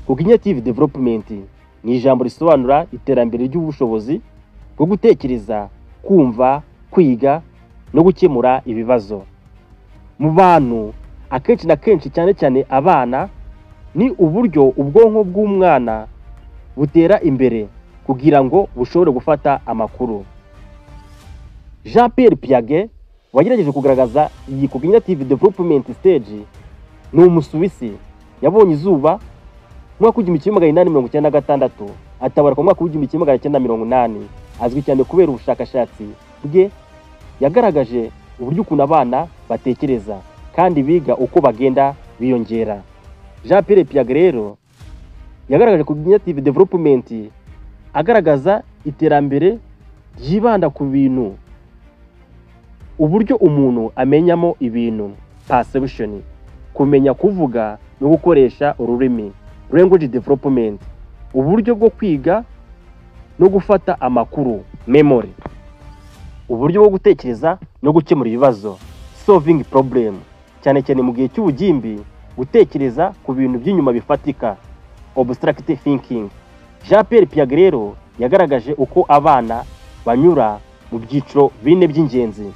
Cognitive development ni ijambo risobanura iterambere ry'ubushobozi bwo gutekereza, kumva, kwiga no gukemura ibibazo. Mu bantu akenshi na kenshi cyane cyane abana, ni uburyo ubwonko bw'umwana butera imbere kugira ngo bushobore gufata amakuru. Jean Pierre Piaget wagerageje kugaragaza iyi cognitive development stage ni Umusuwisi. Yabonye izuba mu mwaka w'1896 atabaruka mu mwaka w'1980. Azwi cyane kubera ubushakashatsi bwe yagaragaje uburyo ukuntu abana batekereza kandi biga uko bagenda biyongera. Jean Pierre Piaget rero yagaragaje cognitive development agaragaza iterambere ryibanda ku bintu, uburyo umuntu amenyamo ibintu, perception, kumenya kuvuga no gukoresha ururimi, language development, uburyo bwo kwiga no gufata amakuru, memory, uburyo bwo gutekereza no gukemura ibibazo, solving problem, cyane cyane mu gihe cy'ubugimbi, gutekereza ku bintu by'inyuma bifatika, abstract thinking. Jean Pierre Piaget rero yagaragaje uko abana banyura mu byiciro bine by'ingenzi.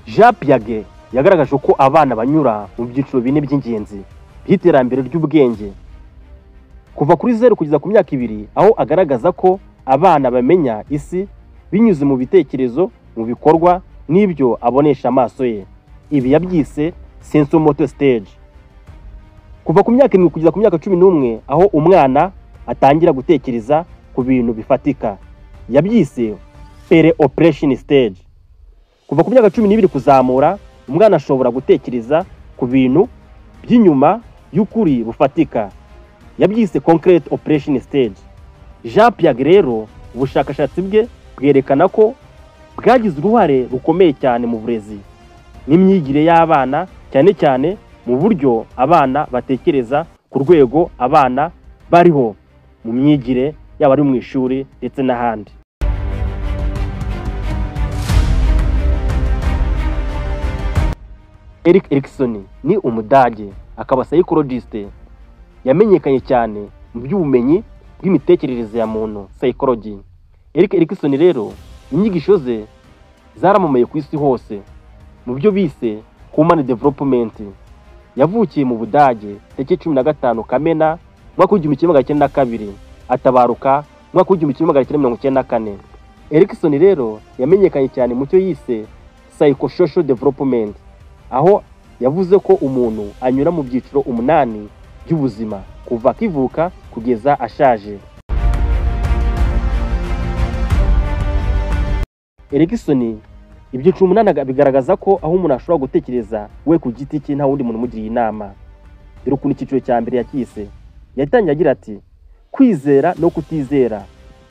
Jean Piaget yagaragaje uko abana banyura mu byiciro bine by'ingenzi by'iterambere ry'ubwenge kuva kuri 0 kugeza ku myaka 2, aho agaragaza ko abana bamenya isi binyuze mu bitekerezo, mu bikorwa n'ibyo abonesha amaso ye. Ibi yabyise sensomotor stage. Kuva ku myaka 7 kugeza ku myaka 11, aho umwana atangira gutekereza ku bintu bifatika, yabyise pre-operation stage. Kuva ku myaka 12 kuzamura, umwana ashobora gutekereza ku bintu by'inyuma y'ukuri bufatika, yabyise concrete operation stage. Jean Piaget rero ubushakashatsi bwe bwerekana ko bwagize uruhare rukomeye cyane mu burezi n'imyigire y'abana, cyane cyane mu buryo abana batekereza ku rwego abana bariho mu myigire yaba ari mu ishuri ndetse n'ahandi. Erik Erikson ni Umudage, akaba psychologist yamenyekanye cyane mu by'ubumenyi bw'imitekerereze ya muntu, psychology. Erik Erikson rero inyigisho ze zaramamaye ku isi hose mu byo bise human development. Yavukiye mu Budage tariki 15 Kamena mwaka w'1992, atabaruka mwaka w'1994. Erikson rero yamenyekanye cyane mu cyo yise psychosocial development, aho yavuze ko umuntu anyura mu byiciro 8 by'ubuzima kuva akivuka kugeza ashaje. Erikson ibyiciro 8 bigaragaza ko aho umuntu ashobora gutekereza we ku giti cye nta wundi muntu umugiriye inama. Dore ukuntu icyiciro cya mbere yakise. Yatangiye agira ati kwizera no kutizera,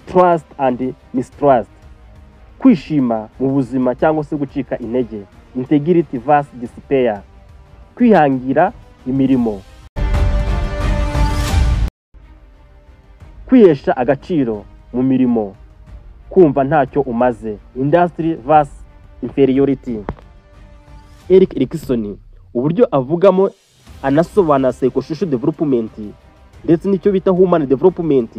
trust and mistrust, kwishima mu buzima cyangwa se gucika intege, integrity versus despair, kwihangira imirimo, kwihesha agaciro mu mirimo, kumva ntacyo umaze, industry versus inferiority. Erik Erikson uburyo avugamo anasobanura psychosocial development ndetse n'icyo bita human development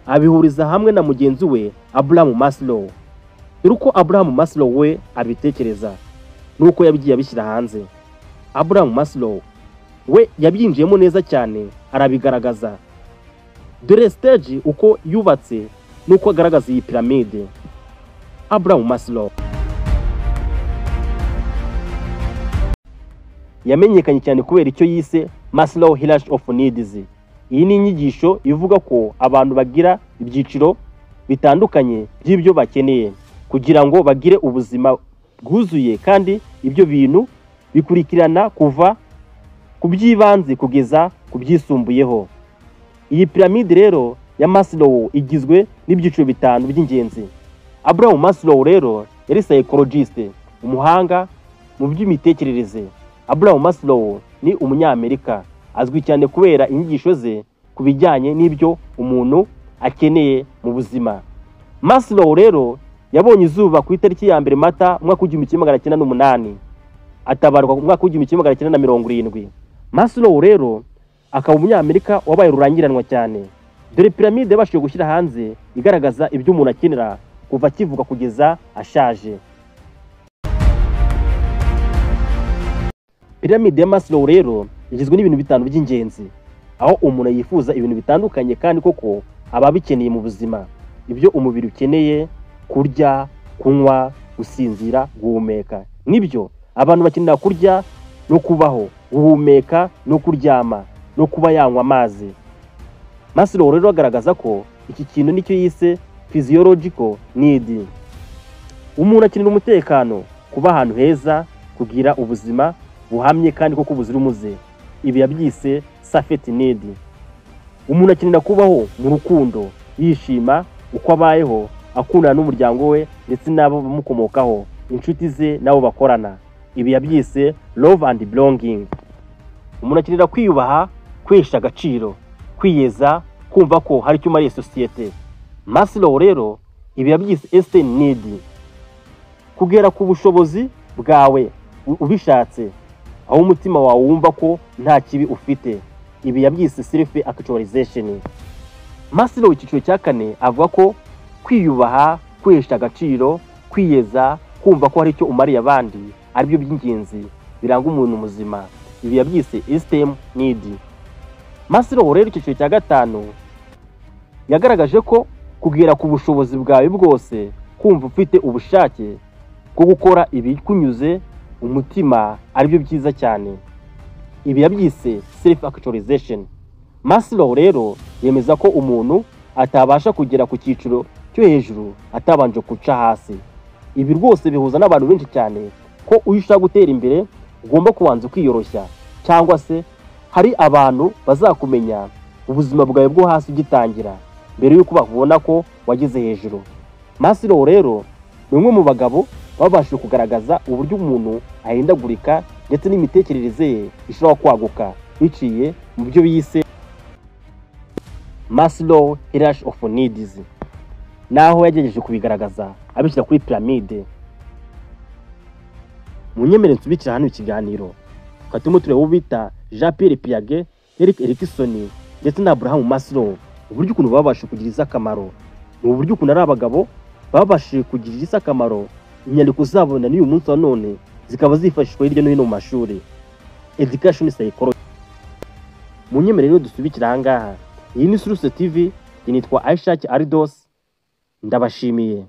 abihuriza hamwe na mugenzi we Abraham Maslow. Dore uko Abraham Maslow we abitekereza nuko yabigiye abishyira hanze. Abraham Maslow we yabyinjiyemo neza cyane, arabigaragaza. Dore stage uko yubatse nuko agaragaza iyi pyramide. Abraham Maslow yamenyekanye cyane kubera icyo yise Maslow hierarchy of needs. Iyi ni inyigisho ivuga ko abantu bagira ibyiciro bitandukanye by'ibyo bakeneye kugira ngo bagire ubuzima bwuzuye, kandi ibyo bintu bikurikirana kuva ku by'ibanze kugeza ku byisumbuyeho. Iyi pyramide rero ya Maslow igizwe n'ibyiciro 5 by'ingenzi. Abraham Maslow rero yari psychologist, umuhanga mu by'imitekerereze. Abraham Maslow ni Umunyamerika, azwi cyane kubera inyigisho ze kubijyanye n'ibyo umuntu akeneye mu buzima. Maslow rero yabonye izuba ku itariki ya 1 Mata mwaka w'1908, atabaruka mu mwaka w'1970. Maslow rero akaba umunyamerika wabaye rurangiranwa cyane. Dore piramide yabashije gushyira hanze igaragaza ibyo umuntu akenera kuva akivuka kugeza ashaje. Piramide ya Maslow rero igizwe n'ibintu bitanu by'ingenzi, aho umuntu yifuza ibintu bitandukanye kandi koko aba bikeneye mu buzima. Ibyo umubiri ukeneye: kurya, kunywa, gusinzira, guhumeka. Nibyo abantu bakenera kurya no kubaho, guhumeka no kuryama no kuba yanywa amazi. Maslow rero agaragaza ko iki kintu nicyo yise physiological need. Umuntu akenera umutekano, kuba ahantu heza, kugira ubuzima buhamye kandi koko buzira umuze. Ibi yabyise safety need. Umuntu akenera kubaho mu rukundo, yishima uko abayeho, akundana n'umuryango we ndetse n'abo bamukomokaho, inshuti ze n'abo bakorana. Ibi yabyise love and belonging. Umuntu akenera kwiyubaha, kwesha agaciro, kwiyeza, kumva ko hari icyo umariye sosiyete. Maslow rero ibi yabyise esteem need. Kugera ku bushobozi bwawe ubishatse, aho umutima wawe wumva ko nta kibi ufite. Ibi yabyise self actualization. Maslow icyiciro cya kane avuga ko kwiyubaha, kwesha agaciro, kwiyeza, kumva ko hari icyo umariye abandi ari byo by'ingenzi biranga umuntu muzima. Ibi yabyise esteem need. Maslow rero icyiciro cya gatanu yagaragaje ko kugera ku bushobozi bwawe bwose, kumva ufite ubushake bwo gukora ibikunyuze umutima ari byo byiza cyane. Ibi yabyise self actualization. Maslow rero yemeza ko umuntu atabasha kugera ku cyiciro cyo hejuru atabanje guca hasi. Ibi rwose bihuza n'abantu benshi cyane ko uyu ushaka gutera imbere ugomba kubanza kwiyoroshya, cyangwa se hari abantu bazakumenya ubuzima bwawe bwo hasi ugitangira mbere yuko babona ko wageze hejuru. Maslow rero ni umwe mu bagabo babashije kugaragaza uburyo umuntu ahindagurika ndetse n'imitekerereze ye ishobora kwaguka biciye mu byo bise Maslow hierarchy of needs. Naho yagerageje kubigaragaza abishyira kuri piramide. Munyemere nsubikira hano ikiganiro twatuma tureba ubita Jean Pierre Piaget, Erik Erikson ndetse na Abraham Maslow, uburyo ukuntu babashije kugiriza akamaro. Ni uburyo ukuntu ari abagabo babashije kugiriza akamaro. Inyandiko zabo na n'uyu munsi wa none zikaba zifashishwa hirya no hino mu mashuri. Education psychology. Munyemere rero dusubikira ahangaha. Iyi ni Source TV, nitwa Aishak Aridos. Ndabashimiye.